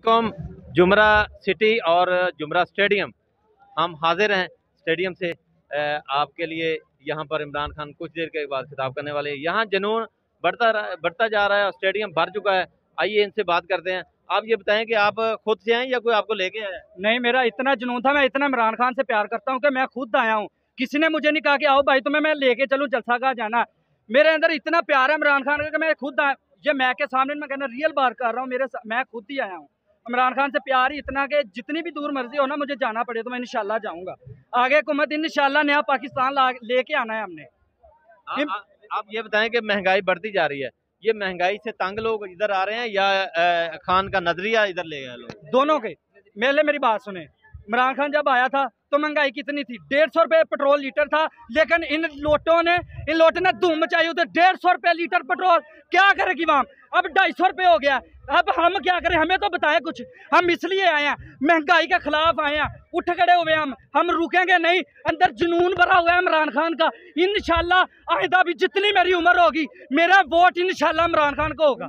अलैकुम। जुमरा सिटी और जुमरा स्टेडियम, हम हाजिर हैं स्टेडियम से आपके लिए। यहाँ पर इमरान खान कुछ देर के बाद खिताब करने वाले हैं। यहाँ जुनून बढ़ता जा रहा है और स्टेडियम भर चुका है। आइए इनसे बात करते हैं। आप ये बताएं कि आप खुद से आए या कोई आपको लेके आया? नहीं, मेरा इतना जुनून था, मैं इतना इमरान खान से प्यार करता हूँ कि मैं खुद आया हूँ। किसी ने मुझे नहीं कहा कि आओ भाई तुम्हें मैं लेके चलूँ जलसा का जाना। मेरे अंदर इतना प्यार है इमरान खान का कि मैं खुद ये मैं के सामने मैं कहना रियल बात कर रहा हूँ। मैं खुद ही आया हूँ। इमरान खान से प्यार ही इतना कि जितनी भी दूर मर्जी हो ना मुझे जाना पड़े तो मैं इंशाल्लाह जाऊँगा। आगे हुकूमत इंशाल्लाह नया पाकिस्तान लेके आना है हमने। आप ये बताएं कि महंगाई बढ़ती जा रही है, ये महंगाई से तंग लोग इधर आ रहे हैं या खान का नजरिया इधर ले गए लोग? दोनों के। मेरी बात सुने, इमरान खान जब आया था तो महंगाई कितनी थी? 150 रुपए पेट्रोल लीटर था। लेकिन इन लोटों ने धूम मचाई उधर 150 रुपए लीटर पेट्रोल। क्या करेगी वहां? अब 250 रुपए हो गया। अब हम क्या करें? हमें तो बताए कुछ। हम इसलिए आए हैं, महंगाई के खिलाफ आए हैं, उठ खड़े हुए हम रुकेंगे नहीं। अंदर जुनून भरा हुआ है इमरान खान का। इंशाल्लाह आइंदा भी जितनी मेरी उम्र होगी मेरा वोट इंशाल्लाह इमरान खान को होगा।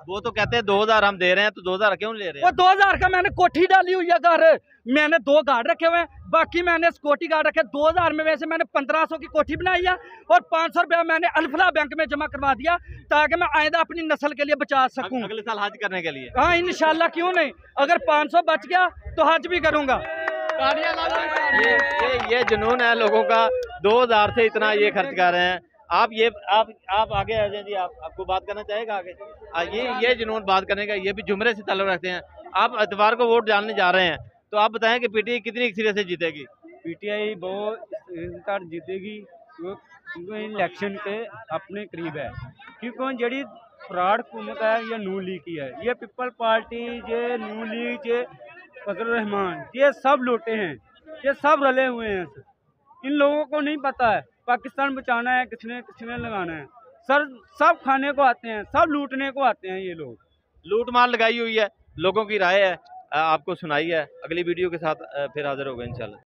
वो तो कहते हैं 2000 हम दे रहे हैं, तो 2000 क्यों ले रहे हैं? वो 2000 का मैंने कोठी डाली हुई है घर। मैंने 2 गार्ड रखे हुए हैं, बाकी मैंने सिक्योरिटी गार्ड रखे। 2000 में वैसे मैंने 1500 की कोठी बनाई है और 500 रुपया मैंने अल्फला बैंक में जमा करवा दिया ताकि मैं आइंदा अपनी नस्ल के लिए बचा सकूं। अगले साल हज करने के लिए? हाँ इंशाल्लाह, क्यों नहीं। अगर 500 बच गया तो हज भी करूंगा। ये जुनून है लोगों का। 2000 से इतना ये खर्च कर रहे हैं। आप आगे आ जाए जी। आपको बात करना चाहेगा आगे? ये जुनून बात करने का, ये भी जुमरे से ताल्लुक रखते हैं। आप इतवार को वोट डालने जा रहे हैं, तो आप बताएं कि पीटीआई कितनी अक्सरियत से जीतेगी? पीटीआई बहुत जीतेगी क्योंकि इलेक्शन के अपने करीब है। क्योंकि जड़ी फ्रॉड हुकूमत है ये नून लीग की है। ये पीपल पार्टी, ये नून लीग, ये फजल रहमान, ये सब लूटे हैं, ये सब रले हुए हैं। इन लोगों को नहीं पता है पाकिस्तान बचाना है किसने लगाना है। सर सब खाने को आते हैं, सब लूटने को आते हैं। ये लोग लूट मार लगाई हुई है। लोगों की राय है, आपको सुनाई है। अगली वीडियो के साथ फिर हाजिर होगा इंशाल्लाह।